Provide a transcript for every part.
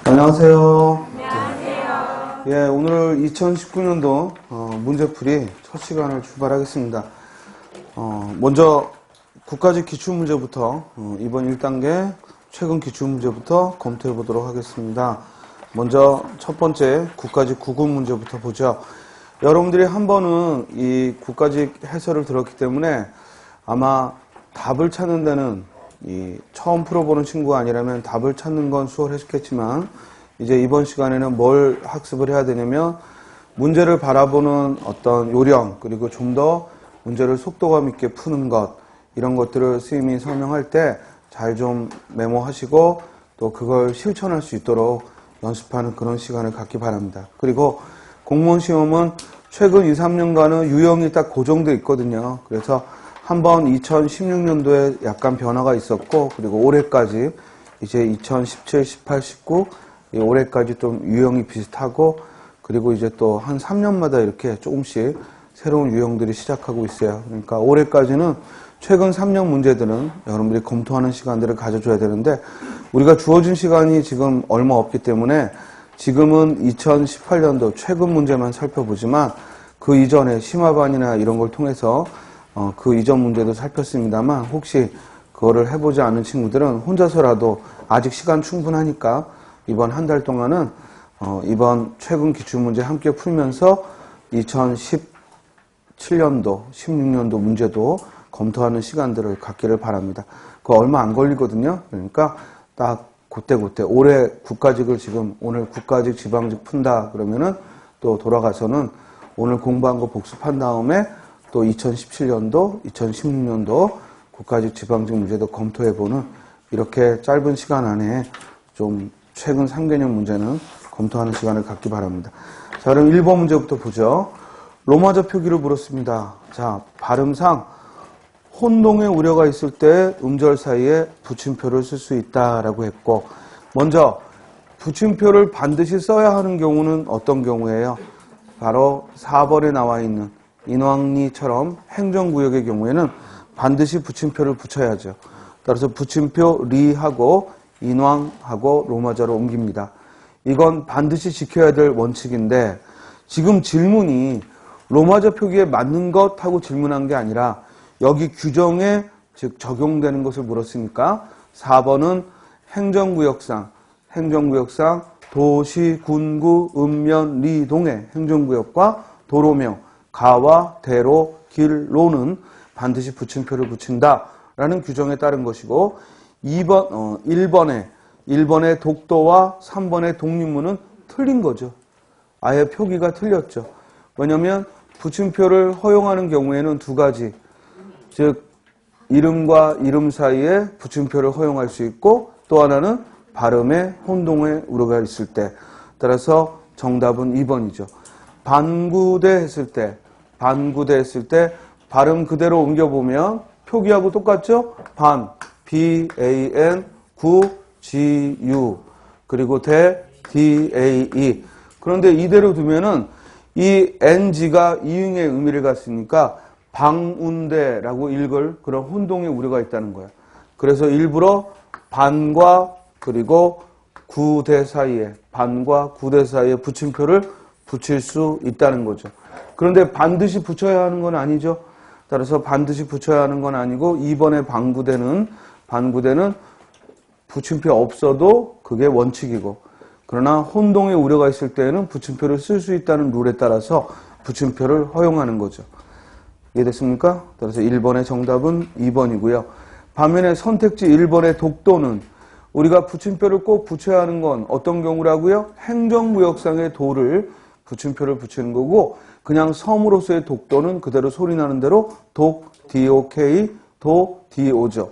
안녕하세요. 안녕하세요. 예, 오늘 2019년도 문제풀이 첫 시간을 출발하겠습니다. 먼저 국가직 기출문제부터 이번 1단계 최근 기출문제부터 검토해 보도록 하겠습니다. 먼저 첫 번째 국가직 구급 문제부터 보죠. 여러분들이 한 번은 이 국가직 해설을 들었기 때문에 아마 답을 찾는 데는 처음 풀어보는 친구가 아니라면 답을 찾는 건 수월했겠지만 이제 이번 시간에는 뭘 학습을 해야 되냐면 문제를 바라보는 어떤 요령, 그리고 좀 더 문제를 속도감 있게 푸는 것, 이런 것들을 선생님이 설명할 때 잘 좀 메모하시고 또 그걸 실천할 수 있도록 연습하는 그런 시간을 갖기 바랍니다. 그리고 공무원 시험은 최근 2, 3년간은 유형이 딱 고정되어 있거든요. 그래서 한번 2016년도에 약간 변화가 있었고, 그리고 올해까지 이제 2017, 18, 19 올해까지 좀 유형이 비슷하고, 그리고 이제 또 한 3년마다 이렇게 조금씩 새로운 유형들이 시작하고 있어요. 그러니까 올해까지는 최근 3년 문제들은 여러분들이 검토하는 시간들을 가져줘야 되는데, 우리가 주어진 시간이 지금 얼마 없기 때문에 지금은 2018년도 최근 문제만 살펴보지만 그 이전에 심화반이나 이런 걸 통해서 그 이전 문제도 살폈습니다만, 혹시 그거를 해보지 않은 친구들은 혼자서라도 아직 시간 충분하니까 이번 한 달 동안은 이번 최근 기출문제 함께 풀면서 2017년도, 16년도 문제도 검토하는 시간들을 갖기를 바랍니다. 그거 얼마 안 걸리거든요. 그러니까 딱 그때 올해 국가직을 지금 오늘 국가직 지방직 푼다 그러면은 또 돌아가서는 오늘 공부한 거 복습한 다음에 또 2017년도, 2016년도 국가직 지방직 문제도 검토해보는 이렇게 짧은 시간 안에 좀 최근 3개년 문제는 검토하는 시간을 갖기 바랍니다. 자, 그럼 1번 문제부터 보죠. 로마자 표기를 물었습니다. 자, 발음상 혼동의 우려가 있을 때 음절 사이에 붙임표를 쓸 수 있다라고 했고, 먼저 붙임표를 반드시 써야 하는 경우는 어떤 경우예요? 바로 4번에 나와 있는 인왕리처럼 행정구역의 경우에는 반드시 붙임표를 붙여야죠. 따라서 붙임표 리하고 인왕하고 로마자로 옮깁니다. 이건 반드시 지켜야 될 원칙인데, 지금 질문이 로마자 표기에 맞는 것 하고 질문한 게 아니라 여기 규정에 즉 적용되는 것을 물었으니까 4번은 행정구역상 도시, 군구, 읍면, 리, 동의 행정구역과 도로명, 가와 대로, 길로는 반드시 붙임표를 붙인다라는 규정에 따른 것이고, 1번의 독도와 3번의 독립문은 틀린 거죠. 아예 표기가 틀렸죠. 왜냐하면 붙임표를 허용하는 경우에는 두 가지, 즉 이름과 이름 사이에 붙임표를 허용할 수 있고, 또 하나는 발음에 혼동의 우려가 있을 때. 따라서 정답은 2번이죠. 반구대 했을 때 발음 그대로 옮겨보면 표기하고 똑같죠? 반, B-A-N, 구, G-U, 그리고 대, D-A-E. 그런데 이대로 두면은 이 NG가 이응의 의미를 갖으니까 방운대라고 읽을 그런 혼동의 우려가 있다는 거예요. 그래서 일부러 반과 그리고 구대 사이에, 반과 구대 사이에 붙임표를 붙일 수 있다는 거죠. 그런데 반드시 붙여야 하는 건 아니죠. 따라서 반드시 붙여야 하는 건 아니고 2번의 반구대는 붙임표 없어도 그게 원칙이고, 그러나 혼동의 우려가 있을 때에는 붙임표를 쓸 수 있다는 룰에 따라서 붙임표를 허용하는 거죠. 이해됐습니까? 따라서 1번의 정답은 2번이고요. 반면에 선택지 1번의 독도는 우리가 붙임표를 꼭 붙여야 하는 건 어떤 경우라고요? 행정구역상의 도를 붙임표를 붙이는 거고, 그냥 섬으로서의 독도는 그대로 소리나는 대로 독, D-O-K, 도, D-O죠.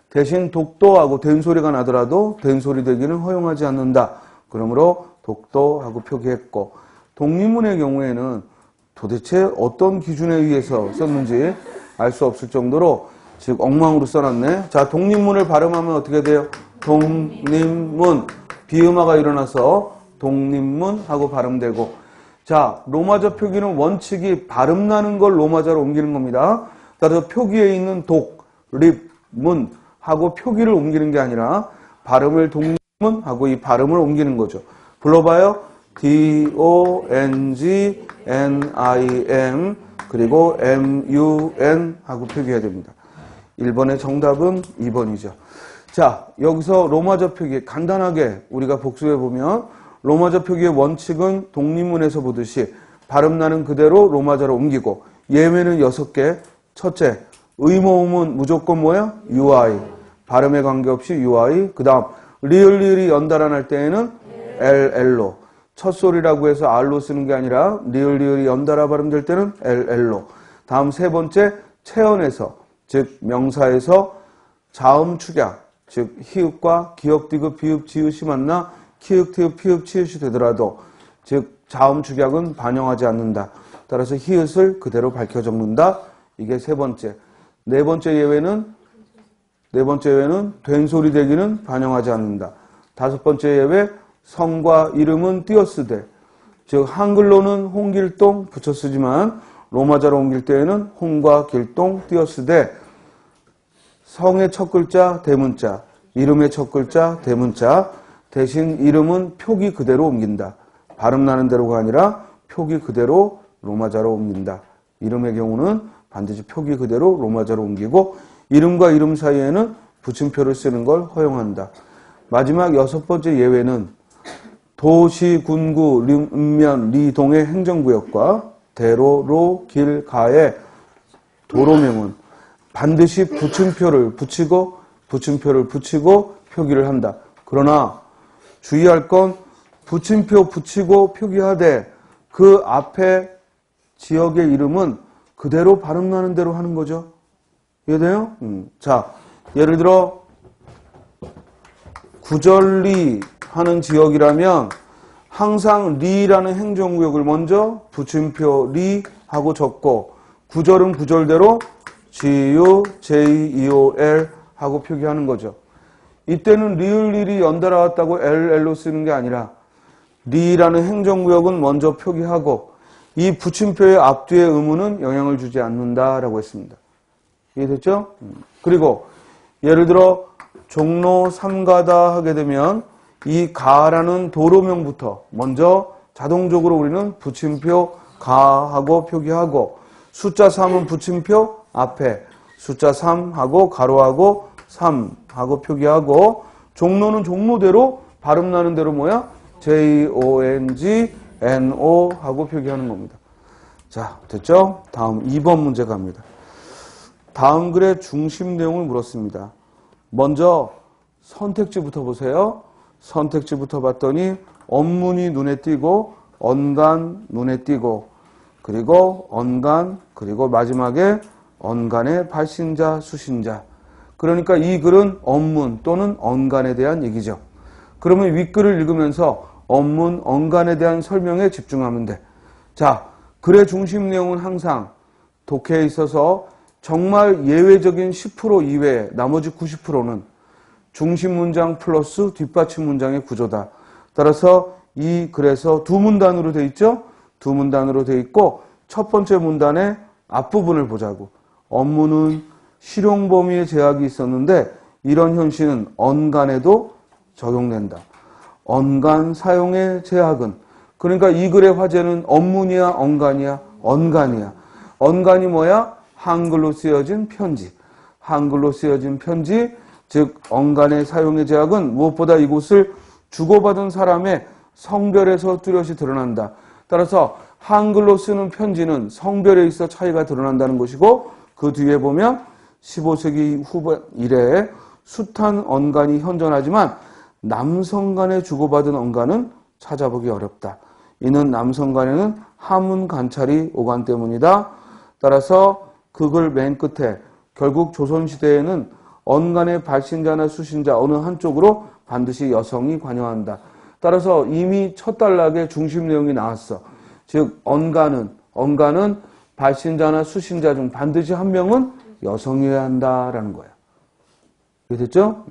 대신 독도하고 된소리가 나더라도 된소리 되기는 허용하지 않는다. 그러므로 독도하고 표기했고, 독립문의 경우에는 도대체 어떤 기준에 의해서 썼는지 알 수 없을 정도로 즉 엉망으로 써놨네. 자, 독립문을 발음하면 어떻게 돼요? 독립문. 비음화가 일어나서 독립문 하고 발음되고, 자, 로마자 표기는 원칙이 발음 나는 걸 로마자로 옮기는 겁니다. 따라서 표기에 있는 독, 립, 문 하고 표기를 옮기는 게 아니라 발음을 독립 하고 이 발음을 옮기는 거죠. 불러봐요. DONGNIM 그리고 MUN 하고 표기해야 됩니다. 1번의 정답은 2번이죠. 자, 여기서 로마저 표기 간단하게 우리가 복습해 보면 로마저 표기의 원칙은 독립문에서 보듯이 발음 나는 그대로 로마저로 옮기고 예외는 6개. 첫째, 의모음은 무조건 뭐야? UI. 발음에 관계없이 UI. 그 다음 리을리을이 연달아 날 때에는 LL로. 첫 소리라고 해서 R로 쓰는 게 아니라 리을리을이 연달아 발음될 때는 LL로. 다음 세 번째, 체언에서 즉 명사에서 자음 축약 즉 히읗과 기역, 디귿, 비읍, 지읒이 만나 키읔, 티읕, 피읍, 치읓이 되더라도 즉 자음 축약은 반영하지 않는다. 따라서 히읗을 그대로 밝혀 적는다. 이게 세 번째. 네 번째 예외는 된소리 대기는 반영하지 않는다. 다섯 번째 예외, 성과 이름은 띄어쓰되 즉 한글로는 홍길동 붙여 쓰지만 로마자로 옮길 때에는 홍과 길동 띄어쓰되 성의 첫 글자 대문자, 이름의 첫 글자 대문자, 대신 이름은 표기 그대로 옮긴다. 발음 나는 대로가 아니라 표기 그대로 로마자로 옮긴다. 이름의 경우는 반드시 표기 그대로 로마자로 옮기고 이름과 이름 사이에는 붙임표를 쓰는 걸 허용한다. 마지막 여섯 번째 예외는 도시, 군구, 읍면, 리동의 행정구역과 대로, 길, 가의 도로명은 반드시 붙임표를 붙이고 표기를 한다. 그러나 주의할 건 붙임표 붙이고 표기하되 그 앞에 지역의 이름은 그대로 발음 나는 대로 하는 거죠. 이해돼요? 자, 예를 들어 구절리 하는 지역이라면 항상 리라는 행정구역을 먼저 붙임표 리 하고 적고 구절은 구절대로 GU, J, EOL 하고 표기하는 거죠. 이때는 리을리을이 연달아 왔다고 LL로 쓰는 게 아니라 리라는 행정구역은 먼저 표기하고 이 붙임표의 앞뒤의 의무는 영향을 주지 않는다라고 했습니다. 이해됐죠? 그리고 예를 들어 종로 3가다 하게 되면 이 가라는 도로명부터 먼저 자동적으로 우리는 붙임표 가하고 표기하고 숫자 3은 붙임표 앞에 숫자 3하고 가로하고 3하고 표기하고 종로는 종로대로 발음 나는 대로 뭐야? JONGNO 하고 표기하는 겁니다. 자, 됐죠? 다음 2번 문제 갑니다. 다음 글의 중심 내용을 물었습니다. 먼저 선택지부터 보세요. 선택지부터 봤더니 언문이 눈에 띄고 언간 눈에 띄고 그리고 언간 그리고 마지막에 언간의 발신자 수신자. 그러니까 이 글은 언문 또는 언간에 대한 얘기죠. 그러면 윗글을 읽으면서 언문, 언간에 대한 설명에 집중하면 돼. 자, 글의 중심 내용은 항상 독해에 있어서 정말 예외적인 10% 이외에 나머지 90%는 중심 문장 플러스 뒷받침 문장의 구조다. 따라서 이 글에서 두 문단으로 돼 있죠? 두 문단으로 돼 있고 첫 번째 문단의 앞부분을 보자고. 언문은 실용 범위의 제약이 있었는데 이런 현실은 언간에도 적용된다. 언간 사용의 제약은 그러니까 이 글의 화제는 언문이야 언간이야? 언간이야. 언간이 뭐야? 한글로 쓰여진 편지. 한글로 쓰여진 편지 즉 언간의 사용의 제약은 무엇보다 이곳을 주고받은 사람의 성별에서 뚜렷이 드러난다. 따라서 한글로 쓰는 편지는 성별에 있어 차이가 드러난다는 것이고 그 뒤에 보면 15세기 후반 이래에 숱한 언간이 현존하지만 남성 간에 주고받은 언간은 찾아보기 어렵다. 이는 남성 간에는 하문 관찰이 오간 때문이다. 따라서 그 글 맨 끝에 결국 조선시대에는 언간의 발신자나 수신자 어느 한쪽으로 반드시 여성이 관여한다. 따라서 이미 첫 단락에 중심 내용이 나왔어. 즉 언간은 발신자나 수신자 중 반드시 한 명은 여성이어야 한다라는 거야. 이해됐죠?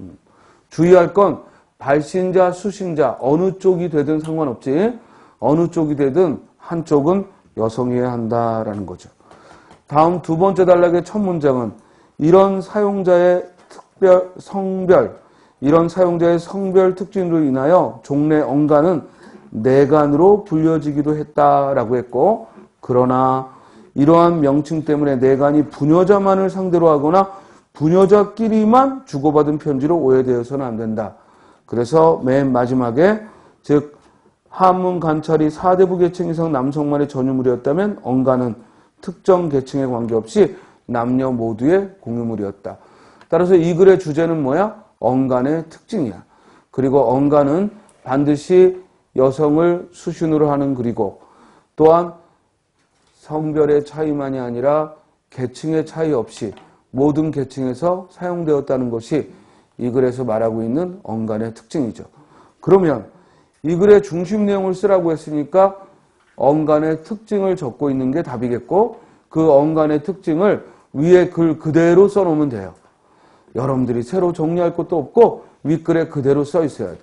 주의할 건 발신자, 수신자 어느 쪽이 되든 상관없지. 어느 쪽이 되든 한쪽은 여성이어야 한다라는 거죠. 다음 두 번째 단락의 첫 문장은 이런 사용자의 특별, 성별, 이런 사용자의 성별 특징으로 인하여 종래 언간은 내간으로 불려지기도 했다라고 했고, 그러나 이러한 명칭 때문에 내간이 부녀자만을 상대로 하거나 부녀자끼리만 주고받은 편지로 오해되어서는 안 된다. 그래서 맨 마지막에 즉 한문 관찰이 4대부 계층 이상 남성만의 전유물이었다면 언간은 특정 계층에 관계없이 남녀 모두의 공유물이었다. 따라서 이 글의 주제는 뭐야? 언간의 특징이야. 그리고 언간은 반드시 여성을 수신으로 하는 글이고, 또한 성별의 차이만이 아니라 계층의 차이 없이 모든 계층에서 사용되었다는 것이 이 글에서 말하고 있는 언간의 특징이죠. 그러면 이 글의 중심 내용을 쓰라고 했으니까 언간의 특징을 적고 있는 게 답이겠고, 그 언간의 특징을 위에 글 그대로 써놓으면 돼요. 여러분들이 새로 정리할 것도 없고 윗글에 그대로 써 있어야 돼.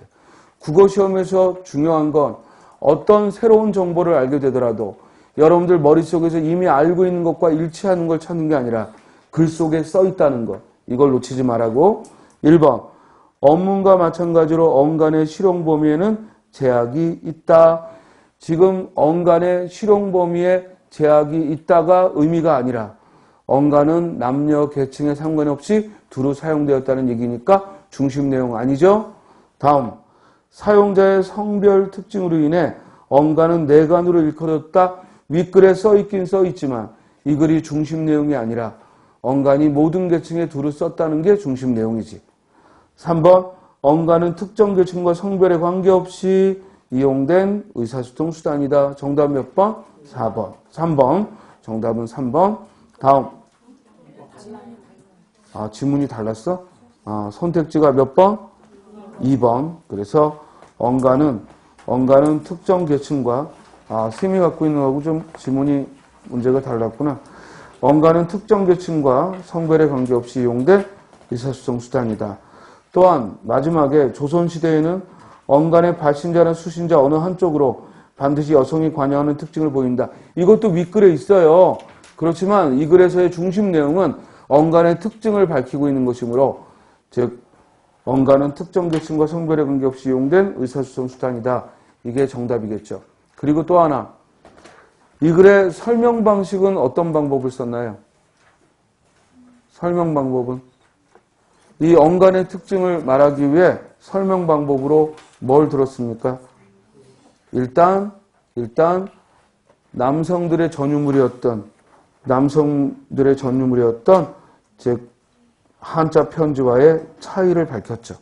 국어시험에서 중요한 건 어떤 새로운 정보를 알게 되더라도 여러분들 머릿속에서 이미 알고 있는 것과 일치하는 걸 찾는 게 아니라 글 속에 써 있다는 것, 이걸 놓치지 말라고. 1번, 언문과 마찬가지로 언간의 실용 범위에는 제약이 있다. 지금 언간의 실용 범위에 제약이 있다가 의미가 아니라 언간은 남녀 계층에 상관이 없이 두루 사용되었다는 얘기니까 중심 내용 아니죠. 다음, 사용자의 성별 특징으로 인해 언간은 내간으로 일컬어졌다. 윗글에 써있긴 써있지만 이 글이 중심 내용이 아니라 언간이 모든 계층에 두루 썼다는 게 중심 내용이지. 3번, 언간은 특정 계층과 성별에 관계없이 이용된 의사소통 수단이다. 정답 몇 번? 4번. 3번. 정답은 3번. 다음. 지문이 달랐어? 선택지가 몇 번? 2번. 그래서 언간은 특정 계층과 쌤이 갖고 있는 거하고 좀 지문이 문제가 달랐구나. 언간은 특정 계층과 성별에 관계없이 이용된 의사소통 수단이다. 또한 마지막에 조선시대에는 언간의 발신자나 수신자 어느 한쪽으로 반드시 여성이 관여하는 특징을 보인다. 이것도 윗글에 있어요. 그렇지만 이 글에서의 중심 내용은 언간의 특징을 밝히고 있는 것이므로, 즉 언간은 특정 계층과 성별에 관계없이 이용된 의사소통 수단이다. 이게 정답이겠죠. 그리고 또 하나, 이 글의 설명 방식은 어떤 방법을 썼나요? 설명 방법은 이 언간의 특징을 말하기 위해 설명 방법으로 뭘 들었습니까? 일단 남성들의 전유물이었던 즉 한자 편지와의 차이를 밝혔죠.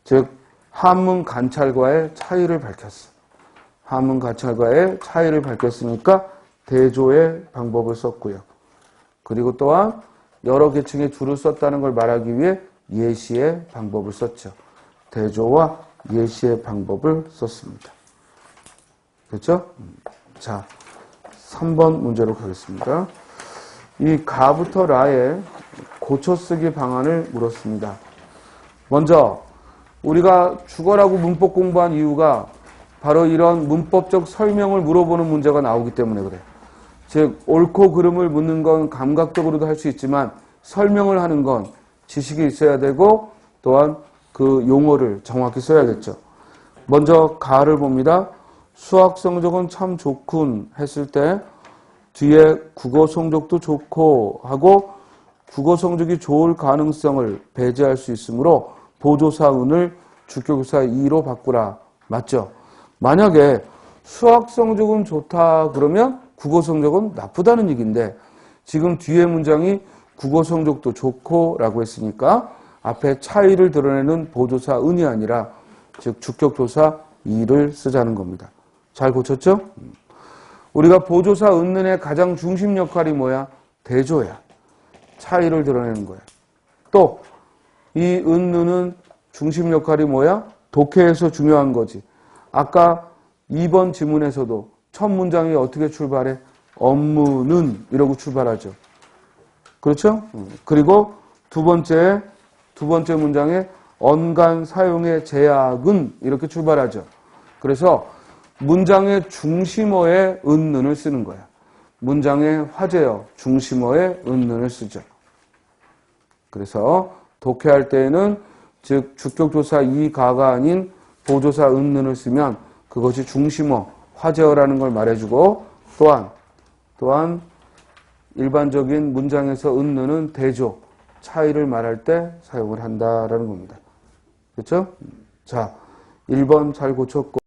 즉 한문 관찰과의 차이를 밝혔어. 한문 관찰과의 차이를 밝혔으니까 대조의 방법을 썼고요. 그리고 또한 여러 계층의 줄을 썼다는 걸 말하기 위해 예시의 방법을 썼죠. 대조와 예시의 방법을 썼습니다. 그렇죠? 자, 3번 문제로 가겠습니다. 이 가부터 라의 고쳐쓰기 방안을 물었습니다. 먼저 우리가 죽어라고 문법 공부한 이유가 바로 이런 문법적 설명을 물어보는 문제가 나오기 때문에 그래. 즉 옳고 그름을 묻는 건 감각적으로도 할 수 있지만 설명을 하는 건 지식이 있어야 되고 또한 그 용어를 정확히 써야겠죠. 먼저 가를 봅니다. 수학 성적은 참 좋군 했을 때 뒤에 국어 성적도 좋고 하고 국어 성적이 좋을 가능성을 배제할 수 있으므로 보조사 은을 주격사 이로 바꾸라. 맞죠? 만약에 수학 성적은 좋다 그러면 국어 성적은 나쁘다는 얘기인데 지금 뒤에 문장이 국어 성적도 좋고 라고 했으니까 앞에 차이를 드러내는 보조사 은이 아니라 즉 주격조사 이를 쓰자는 겁니다. 잘 고쳤죠? 우리가 보조사 은는의 가장 중심 역할이 뭐야? 대조야. 차이를 드러내는 거야. 또 이 은는은 중심 역할이 뭐야? 독해에서 중요한 거지. 아까 2번 지문에서도 첫 문장이 어떻게 출발해? 업무는 이러고 출발하죠. 그렇죠? 그리고 두 번째 문장에 언간 사용의 제약은 이렇게 출발하죠. 그래서 문장의 중심어에 은는을 쓰는 거야. 문장의 화제어, 중심어에 은는을 쓰죠. 그래서 독해할 때에는 즉 주격조사 이가가 아닌 보조사 은는을 쓰면 그것이 중심어, 화제어라는 걸 말해주고 또한 일반적인 문장에서 은는은 대조, 차이를 말할 때 사용을 한다라는 겁니다. 그렇죠? 자, 1번 잘 고쳤고